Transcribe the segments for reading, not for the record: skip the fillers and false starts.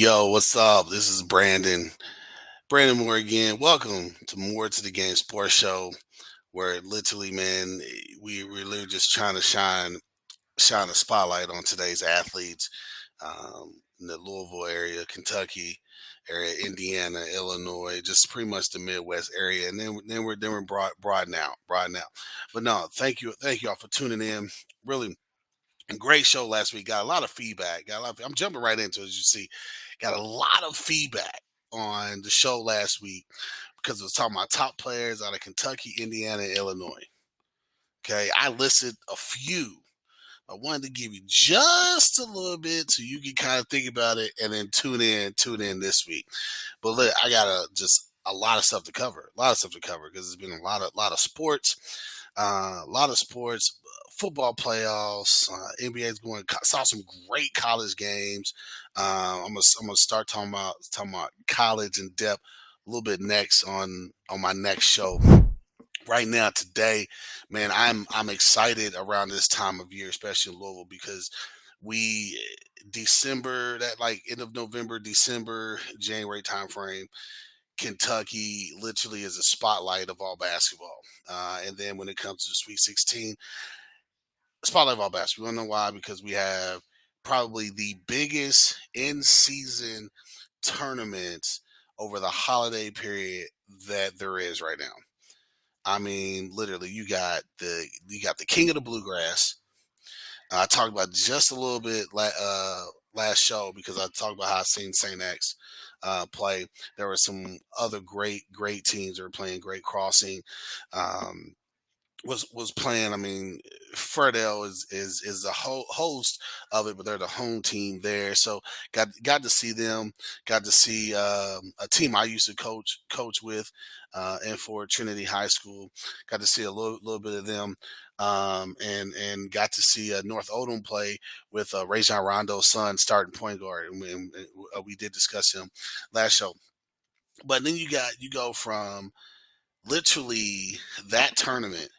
Yo, what's up? This is Brandon. Brandon Moore again. Welcome to More to the Game Sports Show, where literally, man, we're literally just trying to shine a spotlight on today's athletes in the Louisville area, Kentucky area, Indiana, Illinois, just pretty much the Midwest area, and then we're broaden out. But no, thank you all for tuning in. Really great show last week. Got a lot of feedback. I'm jumping right into it, as you see. Got a lot of feedback on the show last week because it was talking about top players out of Kentucky, Indiana, and Illinois. Okay, I listed a few. I wanted to give you just a little bit so you can kind of think about it and then tune in this week. But look, I got a lot of stuff to cover. A lot of stuff to cover because there's been a lot of sports. A lot of sports, football playoffs, NBA's going. Saw some great college games. I'm gonna start talking about college in depth a little bit next on my next show. Right now, today, man, I'm excited around this time of year, especially in Louisville, because we December that like end of November, December, January timeframe. Kentucky literally is a spotlight of all basketball. And then when it comes to the Sweet 16, spotlight of all basketball. You don't know why? Because we have probably the biggest in season tournaments over the holiday period that there is right now. I mean, literally, you got the king of the bluegrass. I talked about just a little bit last show because I talked about how I seen Saint X play. There were some other great teams that were playing. Great Crossing um, was playing. I mean, Fredell is the host of it, but they're the home team there. So got to see them. Got to see a team I used to coach with, and for Trinity High School. Got to see a little bit of them. And got to see North Odom play with Rajon Rondo's son starting point guard, and we did discuss him last show. But then you go from literally that tournament,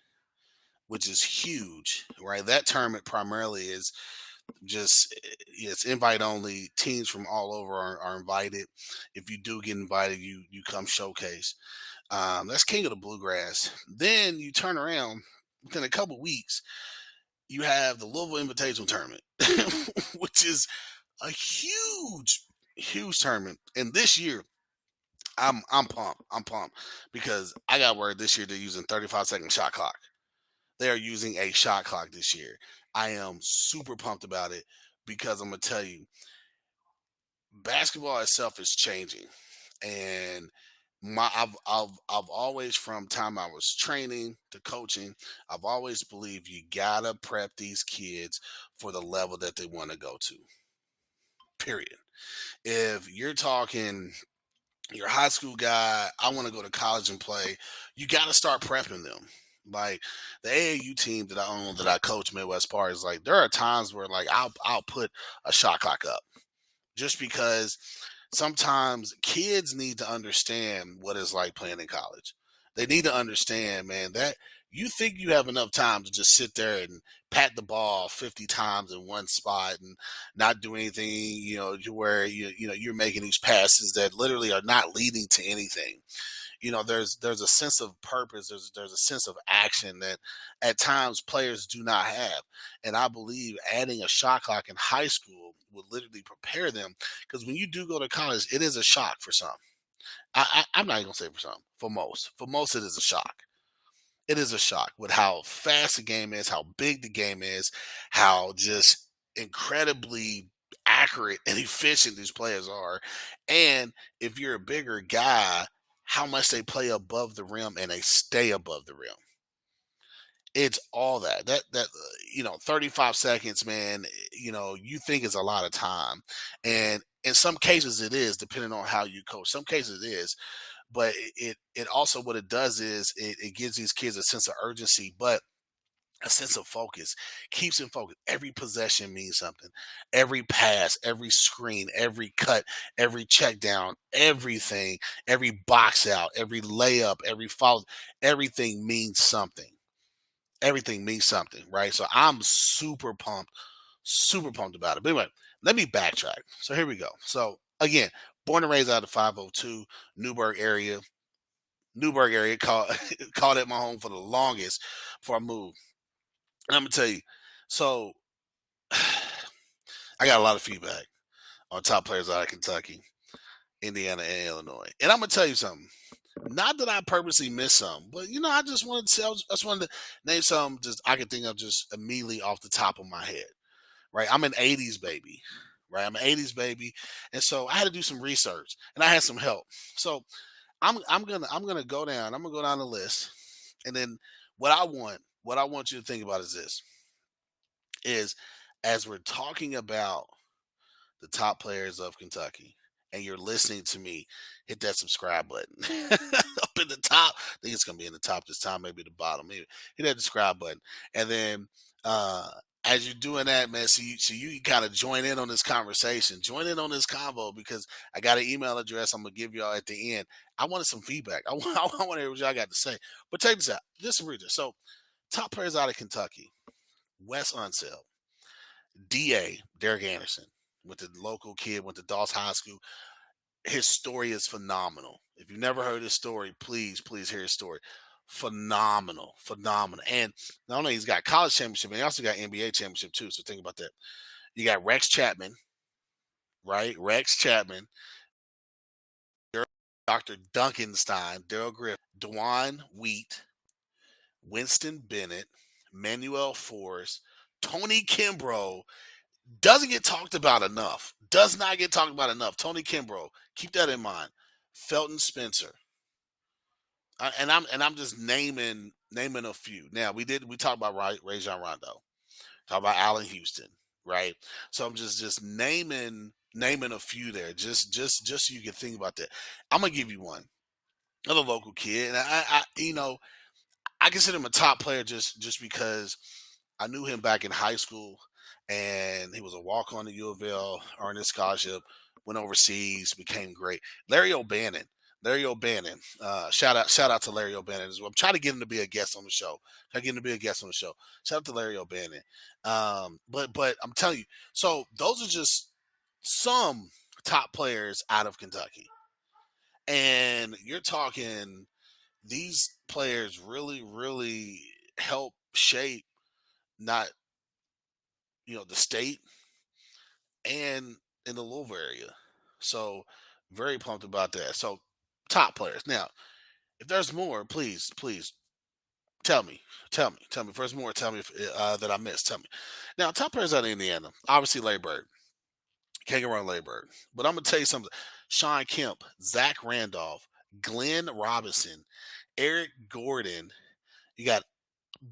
which is huge, right? That tournament primarily is just it's invite only. Teams from all over are invited. If you do get invited, you come showcase. That's King of the Bluegrass. Then you turn around within a couple weeks, you have the Louisville Invitational Tournament, which is a huge tournament. And this year, I'm pumped. I'm pumped because I got word this year they're using 35-second shot clock. They are using a shot clock this year. I am super pumped about it because I'm gonna tell you, basketball itself is changing, and I've always, from time I was training to coaching, I've always believed you gotta prep these kids for the level that they want to go to. Period. If you're talking your high school guy, I want to go to college and play, you got to start prepping them. Like the AAU team that I own, that I coach, Midwest Park, is like there are times where like I'll put a shot clock up just because sometimes kids need to understand what it's like playing in college. They need to understand, man, that you think you have enough time to just sit there and pat the ball 50 times in one spot and not do anything, to where you're making these passes that literally are not leading to anything. There's a sense of purpose, there's a sense of action that at times players do not have. And I believe adding a shot clock in high school would literally prepare them, because when you do go to college, it is a shock for some. I'm not even gonna say for some, for most it is a shock. It is a shock with how fast the game is, how big the game is, how just incredibly accurate and efficient these players are. And if you're a bigger guy, how much they play above the rim and they stay above the rim. It's all that 35 seconds, man, you think is a lot of time. And in some cases it is, depending on how you coach. Some cases it is, but it also, what it does is it gives these kids a sense of urgency, but a sense of focus, keeps them focused. Every possession means something. Every pass, every screen, every cut, every check down, everything, every box out, every layup, every foul, everything means something. Everything means something, right? So I'm super pumped about it. But anyway, let me backtrack. So here we go. So Again, born and raised out of 502 Newburgh area. Newburgh area called called it my home for the longest before I moved. And I'm gonna tell you, so I got a lot of feedback on top players out of Kentucky, Indiana, and Illinois. And I'm gonna tell you something. Not that I purposely missed some, but I just wanted to. I just wanted to name some just I could think of just immediately off the top of my head. Right, I'm an '80s baby. Right, I'm an '80s baby, and so I had to do some research, and I had some help. So I'm gonna go down. I'm gonna go down the list, and then what I want you to think about is as we're talking about the top players of Kentucky, and you're listening to me, hit that subscribe button up in the top. I think it's gonna be in the top this time, maybe the bottom. Maybe hit that subscribe button, and then uh, as you're doing that, man, so you can kind of join in on this conversation, join in on this convo because I got an email address I'm gonna give y'all at the end. I wanted some feedback. I want I want to hear what y'all got to say. But take this out. Just some readers. So top players out of Kentucky: Wes Unseld, DA Derek Anderson, with the local kid, went to Dawes High School. His story is phenomenal. If you've never heard his story, please hear his story. Phenomenal, phenomenal. And not only he's got college championship, but he also got NBA championship too. So think about that. You got Rex Chapman, right? Rex Chapman, Dr. Duncanstein, Daryl Griffin, Dwan Wheat, Winston Bennett, Manuel Forrest, Tony Kimbrough. Doesn't get talked about enough. Does not get talked about enough. Tony Kimbrough. Keep that in mind. Felton Spencer. And I'm just naming a few. Now we talked about Rajon Rondo, talk about Allen Houston, right? So I'm just naming a few there, just so you can think about that. I'm gonna give you one. Another local kid, and I consider him a top player just because I knew him back in high school, and he was a walk on at U of L, earned his scholarship, went overseas, became great. Larry O'Bannon. Larry O'Bannon. Shout out to Larry O'Bannon as well. I'm trying to get him to be a guest on the show. Try to get him to be a guest on the show. Shout out to Larry O'Bannon. But I'm telling you, so those are just some top players out of Kentucky. And you're talking these players really, really help shape not the state and in the Louisville area. So very pumped about that. So top players. Now, if there's more, please tell me. Tell me. If there's more, tell me that I missed. Tell me. Now, top players out of Indiana. Obviously, Larry Bird. Can't get around Larry Bird. But I'm going to tell you something. Sean Kemp, Zach Randolph, Glenn Robinson, Eric Gordon. You got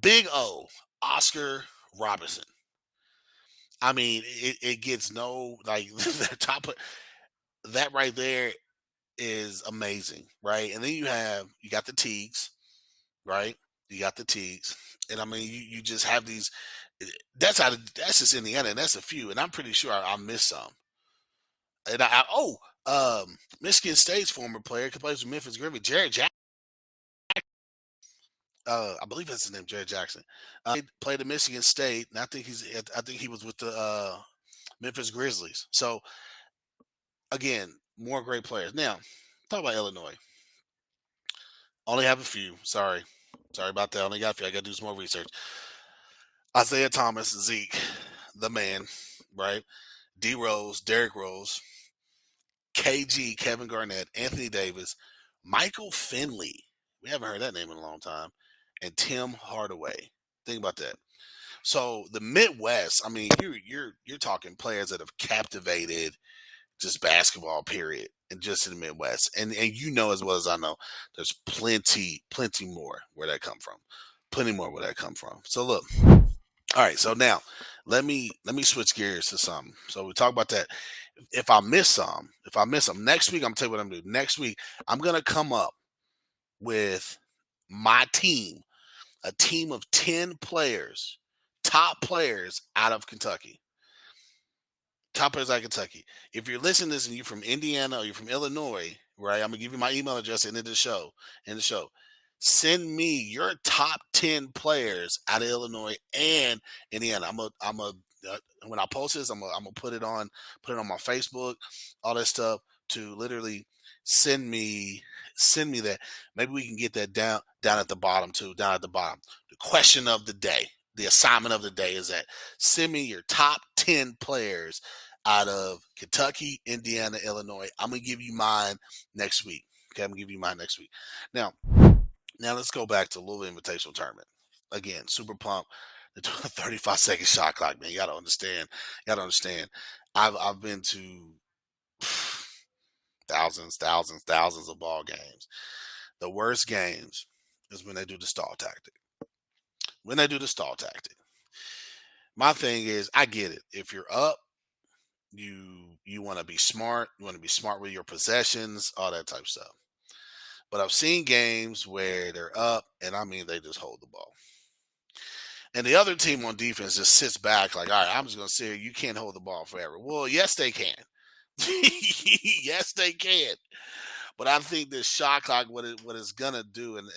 Big O, Oscar Robertson. I mean, it gets no like the top of that right there is amazing, right? And then you got the Teagues, right? You got the Teagues, and I mean you just have these. That's just Indiana, and that's a few, and I'm pretty sure I missed some. And Michigan State's former player who plays with Memphis Griffey, Jared Jackson. I believe that's his name, Jared Jackson. Played at Michigan State, and I think he was with the Memphis Grizzlies. So again, more great players. Now, talk about Illinois. Only have a few. Sorry about that. Only got a few. I got to do some more research. Isaiah Thomas, Zeke, the man, right? D Rose, Derrick Rose, KG, Kevin Garnett, Anthony Davis, Michael Finley. We haven't heard that name in a long time, and Tim Hardaway. Think about that. So the Midwest. I mean, you're talking players that have captivated just basketball, period, and just in the Midwest. And as well as I know, there's plenty more where that come from. Plenty more where that come from. So look, all right. So now let me switch gears to something. So we talk about that. If I miss some next week, I'm gonna tell you what I'm gonna do. Next week, I'm gonna come up with my team, a team of 10 players, top players out of Kentucky. Top players out of Kentucky. If you're listening to this and you're from Indiana or you're from Illinois, right? I'm gonna give you my email address in the show. Send me your top 10 players out of Illinois and Indiana. I'm a when I post this, I'm gonna put it on my Facebook, all that stuff to literally send me send me that. Maybe we can get that down at the bottom too. Down at the bottom, the question of the day, the assignment of the day is that send me your top 10 players out of Kentucky, Indiana, Illinois. I'm gonna give you mine next week. Okay, I'm gonna give you mine next week. Now, now let's go back to Louisville Invitational Tournament. Again, super pumped. The 35-second shot clock, man. You gotta understand. You gotta understand. I've been to thousands of ball games. The worst games is when they do the stall tactic. When they do the stall tactic. My thing is, I get it. If you're up, you want to be smart. You want to be smart with your possessions, all that type of stuff. But I've seen games where they're up, and I mean they just hold the ball. And the other team on defense just sits back like, all right, I'm just going to say you can't hold the ball forever. Well, yes, they can. Yes, they can. But I think this shot clock, what it's gonna do, and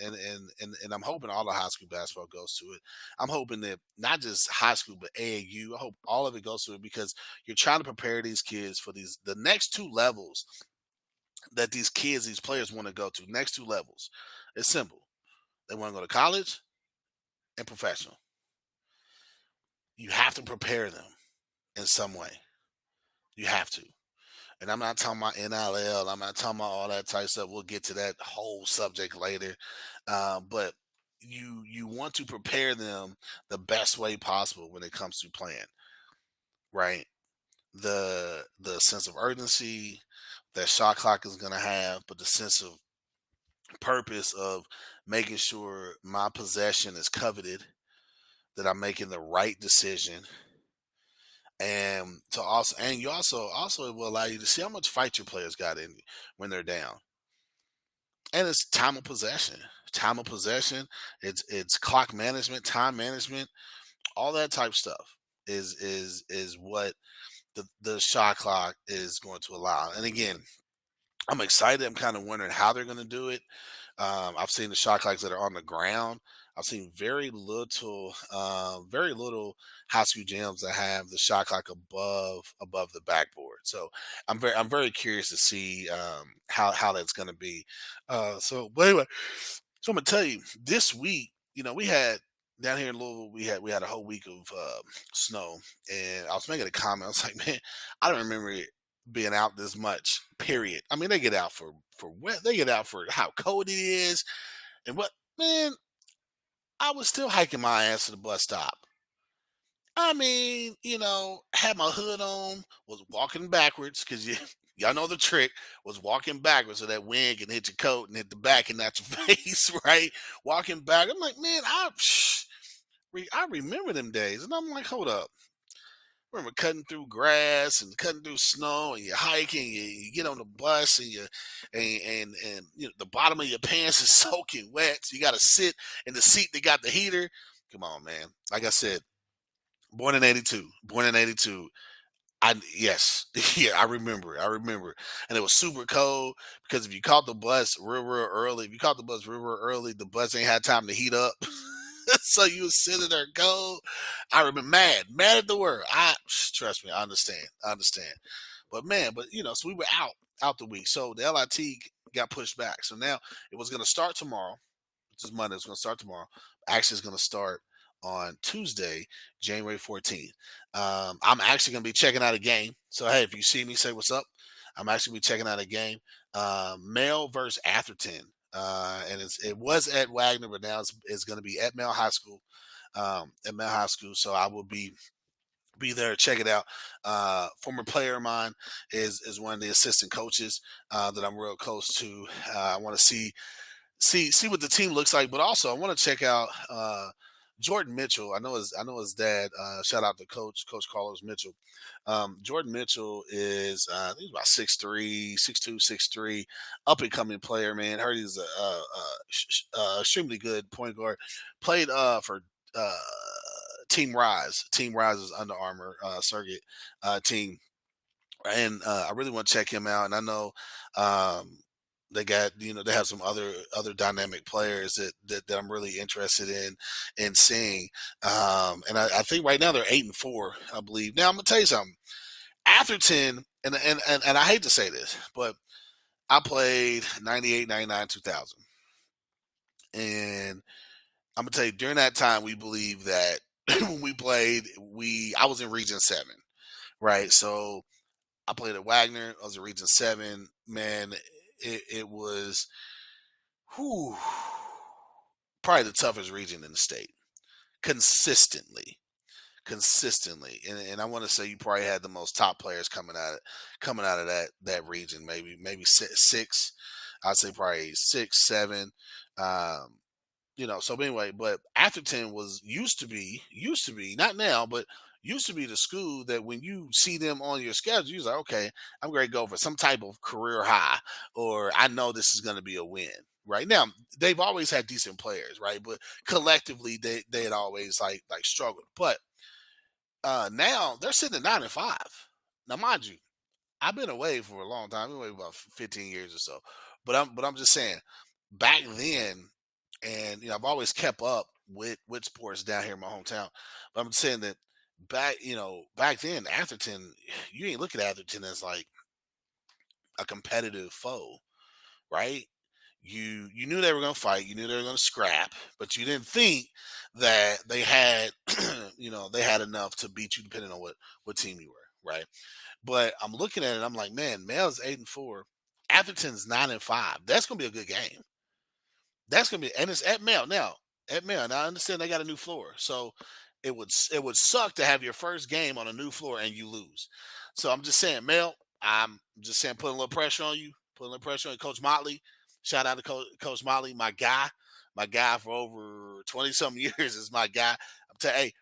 I'm hoping all the high school basketball goes to it. I'm hoping that not just high school but AAU. I hope all of it goes to it because you're trying to prepare these kids for the next two levels that these players want to go to. Next two levels. It's simple. They want to go to college and professional. You have to prepare them in some way. You have to. And I'm not talking about NIL. I'm not talking about all that type of stuff. We'll get to that whole subject later. But you want to prepare them the best way possible when it comes to playing, right? The sense of urgency that shot clock is going to have, but the sense of purpose of making sure my possession is coveted, that I'm making the right decision, and to also it will allow you to see how much fight your players got in when they're down. And it's time of possession. Time of possession. It's clock management, time management, all that type stuff is what the shot clock is going to allow. And again, I'm excited. I'm kind of wondering how they're going to do it. I've seen the shot clocks that are on the ground. I've seen very little high school gyms that have the shot clock above the backboard. So I'm very curious to see how that's going to be. But anyway, so I'm gonna tell you this week. We had down here in Louisville, we had a whole week of snow, and I was making a comment. I was like, man, I don't remember it being out this much. Period. I mean, they get out for wet. They get out for how cold it is, and what man. I was still hiking my ass to the bus stop. I mean, had my hood on, was walking backwards because y'all know the trick was walking backwards so that wind can hit your coat and hit the back and not your face, right? Walking back, I'm like, man, I remember them days, and I'm like, hold up. I remember cutting through grass and cutting through snow, and you're hiking. You get on the bus, and the bottom of your pants is soaking wet. So you got to sit in the seat that got the heater. Come on, man. Like I said, born in '82. Born in '82. Yes, yeah, I remember. I remember, and it was super cold because if you caught the bus real early, the bus ain't had time to heat up, so you was sitting there cold. I remember mad at the world. Trust me, I understand. But man, so we were out the week, so the LIT got pushed back. So now it was going to start tomorrow, which is Monday. It's going to start tomorrow. Actually, it's going to start on Tuesday, January 14th. I'm actually going to be checking out a game. So, hey, if you see me, say what's up. I'm actually going to be checking out a game. Male versus Atherton. And it was at Wagner, but now it's going to be at Male High School. So I will be there, check it out. Former player of mine is one of the assistant coaches that I'm real close to. I want to see what the team looks like, but also I want to check out Jordan Mitchell. I know his dad. Shout out to Coach Carlos Mitchell. Jordan Mitchell is I think he's about 6'3", 6'2", 6'3", up and coming player. Man, heard he's a extremely good point guard. Played for Team Rise. Team Rise's Under Armour circuit team, and I really want to check him out. And I know they have some other dynamic players that I'm really interested in seeing. And I think right now they're 8-4, I believe. Now I'm gonna tell you something. Atherton, and I hate to say this, but I played 98, 99, 2000. And I'm gonna tell you, during that time, we believe that when we played, I was in Region 7, right? So I played at Wagner. I was in Region 7. Man, it was whew, probably the toughest region in the state. Consistently. Consistently. And I want to say you probably had the most top players coming out of that region, maybe six. I'd say probably 6, 7. Um, so anyway, but Atherton used to be not now, but used to be the school that when you see them on your schedule, you're like, okay, I'm going to go for some type of career high, or I know this is going to be a win. Right now, they've always had decent players, right? But collectively, they had always like struggled. But now they're sitting at 9-5. Now, mind you, I've been away for a long time. I've been away about 15 years or so. But I'm just saying, back then, and I've always kept up with sports down here in my hometown. But I'm saying that back then, Atherton, you ain't look at Atherton as like a competitive foe, right? You knew they were gonna fight, you knew they were gonna scrap, but you didn't think that they had they had enough to beat you depending on what team you were, right? But I'm looking at it, I'm like, man, Mel's 8-4, Atherton's 9-5. That's gonna be a good game. That's gonna be, and it's at Mel now. At Mel, now I understand they got a new floor, so it would suck to have your first game on a new floor and you lose. So I'm just saying, Mel, I'm just saying, putting a little pressure on you, putting a little pressure on you. Coach Motley. Shout out to Coach Motley, my guy for over 20 something years is my guy. Hey,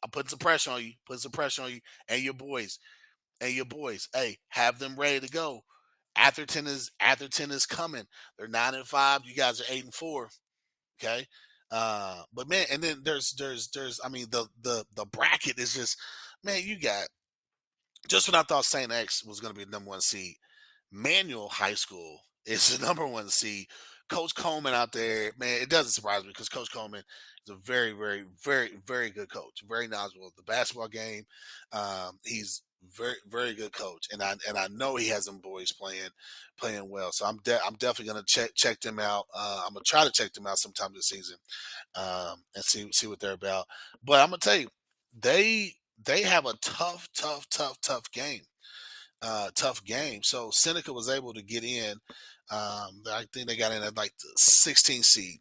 I'm putting some pressure on you, and your boys. Hey, have them ready to go. Atherton is coming. They're 9-5. You guys are 8-4. Okay. But man, and then there's I mean the bracket is just, man, you got, just when I thought St. X was gonna be the number one seed, Manual High School is the number one seed. Coach Coleman out there, man, it doesn't surprise me because Coach Coleman is a very, very, very, very good coach, very knowledgeable of the basketball game. He's very, very good coach, and I know he has them boys playing well. So I'm definitely gonna check them out. I'm gonna try to check them out sometime this season, and see what they're about. But I'm gonna tell you, they have a tough game, tough game. So Seneca was able to get in. I think they got in at like the 16th seed.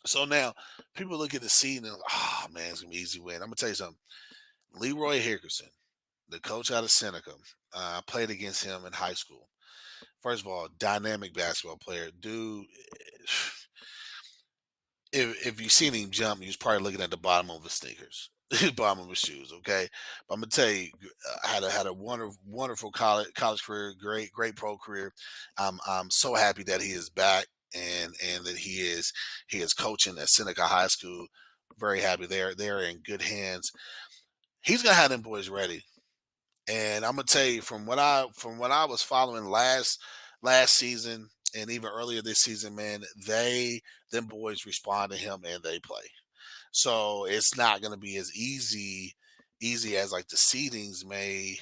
So now people look at the seed and they're like, oh man, it's gonna be an easy win. I'm gonna tell you something. Leroy Hickerson, the coach out of Seneca, played against him in high school. First of all, dynamic basketball player, dude. If you seen him jump, he was probably looking at the bottom of his sneakers, bottom of his shoes. Okay, but I'm gonna tell you, had a wonderful college career, great pro career. I'm so happy that he is back, and that he is coaching at Seneca High School. Very happy they're in good hands. He's gonna have them boys ready. And I'm gonna tell you, from what I was following last season and even earlier this season, man, them boys respond to him and they play. So it's not gonna be as easy as like the seedings may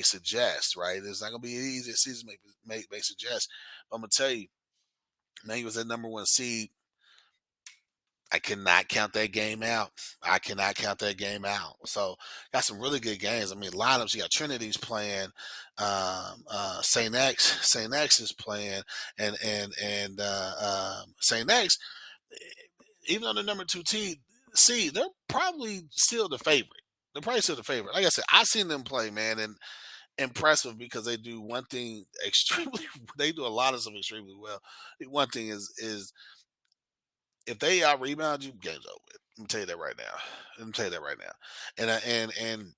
suggest, right? It's not gonna be as easy as seasons may suggest. But I'm gonna tell you, man, he was that number one seed. I cannot count that game out. I cannot count that game out. So got some really good games. I mean, lineups. You got Trinity's playing, Saint X is playing, and Saint X, even on the number two seed, they're probably still the favorite. They're probably still the favorite. Like I said, I've seen them play, man, and impressive because they do one thing extremely. They do a lot of stuff extremely well. One thing is if they out rebound you, game's over with. Let me tell you that right now. Let me tell you that right now. And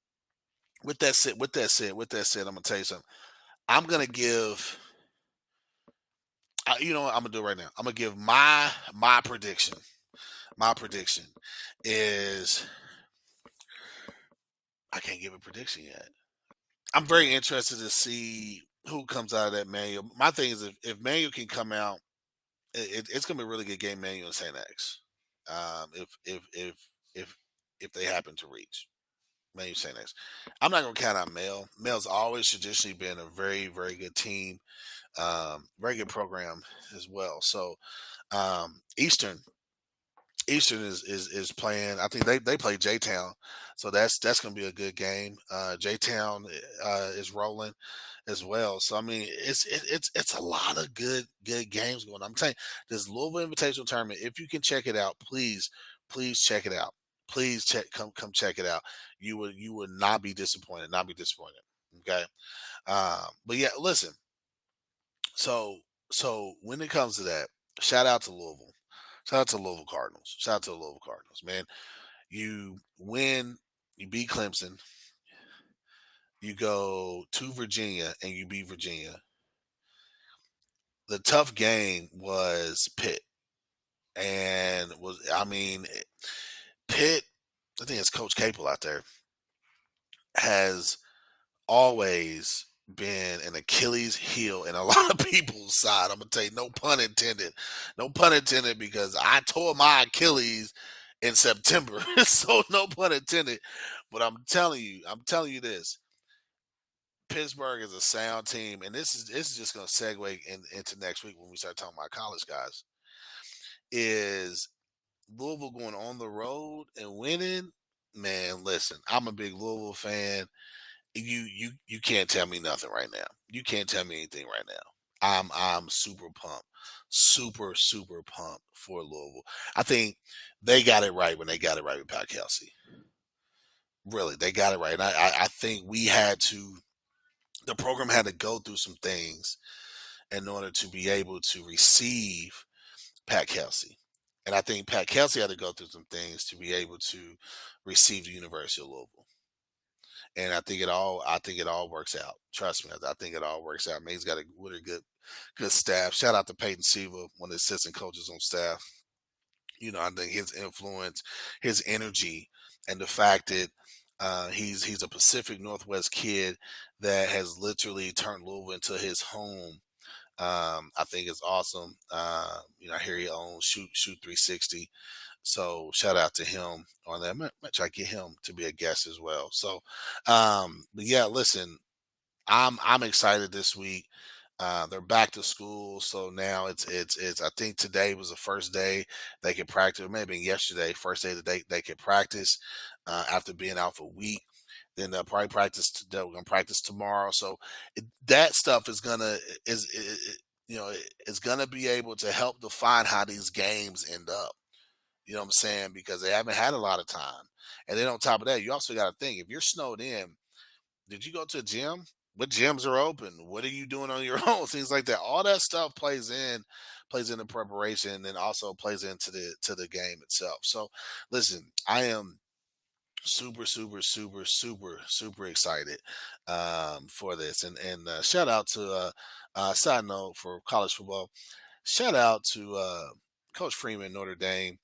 with that said, I'm gonna tell you something. I'm gonna give. You know what? I'm gonna do it right now. I'm gonna give my prediction. My prediction is, I can't give a prediction yet. I'm very interested to see who comes out of that Manual. My thing is if Manual can come out, it's gonna be a really good game, Manual and Saint X. If if they happen to reach Manual Saint X, I'm not gonna count out Mel. Mel's always traditionally been a very good team, very good program as well. So Eastern is playing. I think they play J Town, so that's going to be a good game. J Town is rolling as well. So I mean, it's a lot of good games going on. I'm telling you, this Louisville Invitational Tournament. If you can check it out, please check it out. Please come check it out. You would not be disappointed. Not be disappointed. Okay. But yeah, listen. So so when it comes to that, shout out to Louisville. Shout out to Louisville Cardinals. Shout out to the Louisville Cardinals, man. You win, you beat Clemson, you go to Virginia and you beat Virginia. The tough game was Pitt. And was I mean Pitt, I think it's Coach Capel out there, has always been an Achilles heel in a lot of people's side. I'm gonna tell you, no pun intended. No pun intended, because I tore my Achilles in September. So no pun intended. But I'm telling you this. Pittsburgh is a sound team, and this is just gonna segue into next week when we start talking about college guys. Is Louisville going on the road and winning? Man, listen, I'm a big Louisville fan. You can't tell me nothing right now. You can't tell me anything right now. I'm super pumped. Super pumped for Louisville. I think they got it right when they got it right with Pat Kelsey. Really, they got it right. And I think the program had to go through some things in order to be able to receive Pat Kelsey. And I think Pat Kelsey had to go through some things to be able to receive the University of Louisville. And I think it all works out. Trust me, I think it all works out. Man, he's got a really good staff. Shout out to Peyton Siva, one of the assistant coaches on staff. I think his influence, his energy, and the fact that he's a Pacific Northwest kid that has literally turned Louisville into his home. I think it's awesome. I hear he owns Shoot 360. So shout out to him on that. Might try to get him to be a guest as well. So, but yeah, listen, I'm excited this week. They're back to school, so now it's. I think today was the first day they could practice. It may have been yesterday, first day that they could practice after being out for a week. Then they'll probably practice. They're gonna practice tomorrow. So that stuff is gonna be able to help define how these games end up. You know what I'm saying? Because they haven't had a lot of time. And then on top of that, you also got to think, if you're snowed in, did you go to a gym? What gyms are open? What are you doing on your own? Things like that. All that stuff plays into preparation, and then also plays into the game itself. So listen, I am super excited for this. And shout out to side note for college football. Shout out to Coach Freeman, Notre Dame,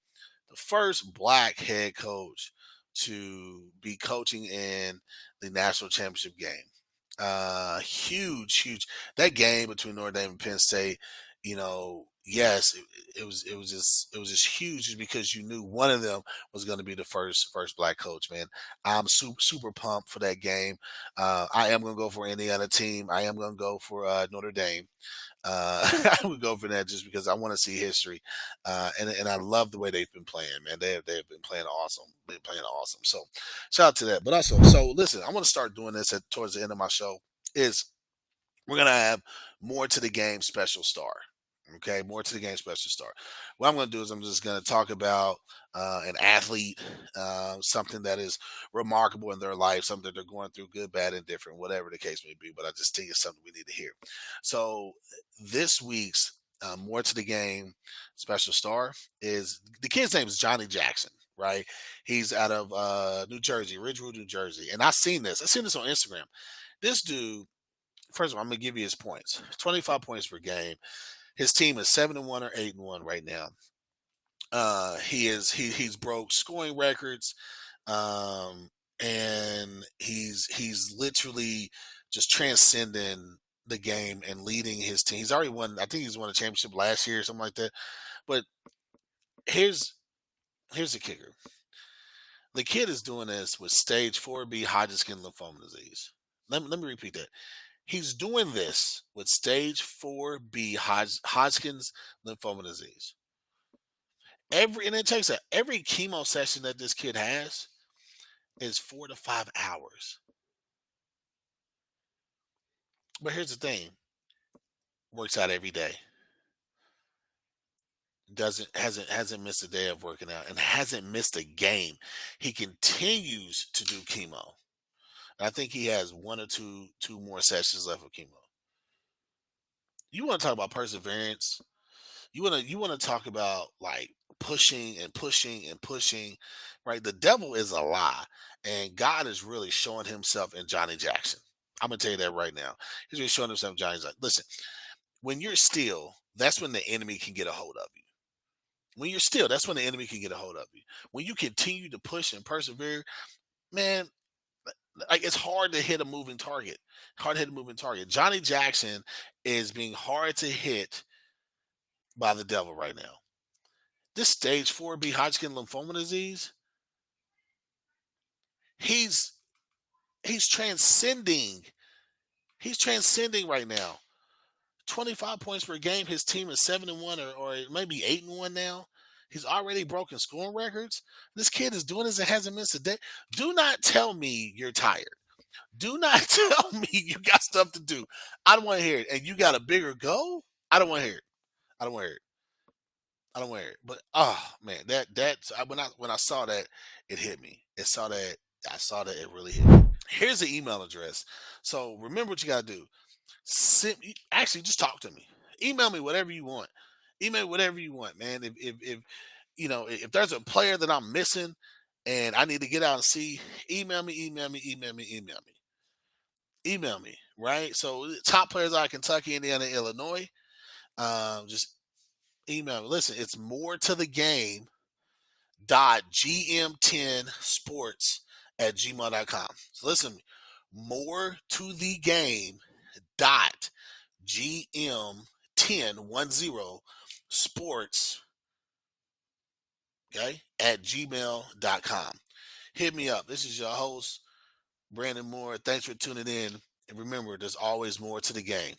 the first black head coach to be coaching in the national championship game. Huge. That game between Notre Dame and Penn State, yes, it was just huge, just because you knew one of them was going to be the first black coach. Man, I'm super pumped for that game. I am going to go for any other team. I am going to go for Notre Dame. I would go for that just because I want to see history, and I love the way they've been playing. Man, they have been playing awesome. Been playing awesome. So shout out to that. But also, so listen, I want to start doing this towards the end of my show. Is we're gonna have more to the game special star. Okay, more to the game special star. What I'm gonna do is I'm just gonna talk about an athlete, something that is remarkable in their life, something that they're going through, good, bad, and different, whatever the case may be. But I just think it's something we need to hear. So this week's more to the game special star is, the kid's name is Johnny Jackson. Right, he's out of New Jersey, Ridgewood, New Jersey, and I seen this on Instagram. This dude, first of all, I'm gonna give you his points. 25 points per game. His team is 7-1 or 8-1 right now. He's broke scoring records, and he's literally just transcending the game and leading his team. He's already won. I think he's won a championship last year or something like that. But here's here's the kicker: the kid is doing this with stage 4B Hodgkin lymphoma disease. Let me repeat that. He's doing this with stage 4B Hodgkin's lymphoma disease. And it takes every chemo session that this kid has is 4 to 5 hours. But here's the thing: works out every day. Doesn't hasn't missed a day of working out and hasn't missed a game. He continues to do chemo. I think he has one or two more sessions left of chemo. You want to talk about perseverance? You want to talk about like pushing and pushing and pushing, right? The devil is a lie, and God is really showing Himself in Johnny Jackson. I'm gonna tell you that right now. He's really showing Himself in Johnny Jackson. Listen, when you're still, that's when the enemy can get a hold of you. When you're still, that's when the enemy can get a hold of you. When you continue to push and persevere, man, like it's hard to hit a moving target. Hard to hit a moving target. Johnny Jackson is being hard to hit by the devil right now. This stage 4B Hodgkin lymphoma disease, he's he's transcending. He's transcending right now. 25 points per game. His team is 7-1 or maybe 8-1 now. He's already broken scoring records. This kid is doing this and hasn't missed a day. Do not tell me you're tired. Do not tell me you got stuff to do. I don't want to hear it. And you got a bigger goal? I don't want to hear it. I don't want to hear it. I don't want to hear it. But oh man, when I saw that, it hit me. I saw that it really hit me. Here's the email address. So remember what you gotta do. Actually, just talk to me. Email me whatever you want. Email whatever you want, man. If if there's a player that I'm missing and I need to get out and see, email me, email me, email me, email me, email me. Right. So top players out of Kentucky, Indiana, Illinois. Just email me. Listen, it's more to the game dot gm10 sports at gmail.com. So listen, more to the game dot gm10 sports, okay, at gmail.com. Hit me up. This is your host, Brandon Moore. Thanks for tuning in. And remember, there's always more to the game.